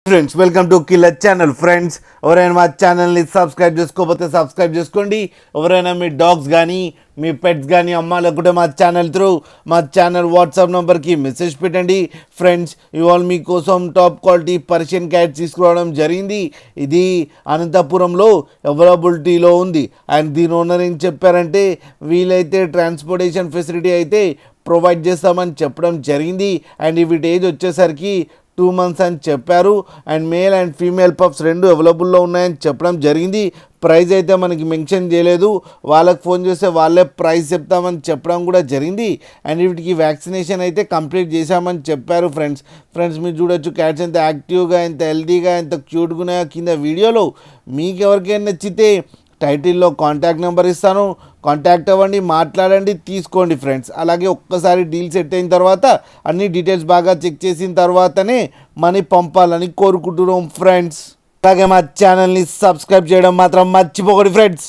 Friends welcome to killer channel. Friends ఎవరైనా మా ఛానల్ని సబ్స్క్రైబ్ చేసుకోకపోతే సబ్స్క్రైబ్ చేసుకోండి. ఎవరైనా మీ డాగ్స్ కానీ మీ పెట్స్ కానీ అమ్మాలనుకుంటే మా ఛానల్ వాట్సాప్ నెంబర్కి మెసేజ్ పెట్టండి. ఫ్రెండ్స్ ఇవాళ మీకోసం టాప్ క్వాలిటీ పర్షియన్ క్యాట్ తీసుకురావడం జరిగింది. ఇది అనంతపురంలో అవైలబిలిటీలో ఉంది. అండ్ దీని ఓనర్ ఏం చెప్పారంటే వీలైతే ట్రాన్స్పోర్టేషన్ ఫెసిలిటీ అయితే ప్రొవైడ్ చేస్తామని చెప్పడం జరిగింది. అండ్ వీటి ఏజ్ వచ్చేసరికి 2 months అని చెప్పారు. And male and female pups రెండు అవైలబుల్లో ఉన్నాయని చెప్పడం జరిగింది. ప్రైస్ అయితే మనకి మెన్షన్ చేయలేదు. వాళ్ళకి ఫోన్ చేస్తే వాళ్ళే ప్రైస్ చెప్తామని చెప్పడం కూడా జరిగింది. అండ్ వీటికి వ్యాక్సినేషన్ అయితే కంప్లీట్ చేశామని చెప్పారు. ఫ్రెండ్స్ మీరు చూడొచ్చు క్యాట్స్ ఎంత యాక్టివ్గా, ఎంత హెల్తీగా, ఎంత క్యూట్గా ఉన్నాయో కింద వీడియోలో. మీకు ఎవరికైనా నచ్చితే టైటిల్లో కాంటాక్ట్ నెంబర్ ఇస్తాను, కాంటాక్ట్ అవ్వండి, మాట్లాడండి, తీసుకోండి ఫ్రెండ్స్. అలాగే ఒక్కసారి డీల్ సెట్ అయిన తర్వాత అన్ని డీటెయిల్స్ బాగా చెక్ చేసిన తర్వాతనే మనీ పంపాలని కోరుకుంటున్నాం ఫ్రెండ్స్. అలాగే మా ఛానల్ని సబ్స్క్రైబ్ చేయడం మాత్రం మర్చిపోకండి ఫ్రెండ్స్.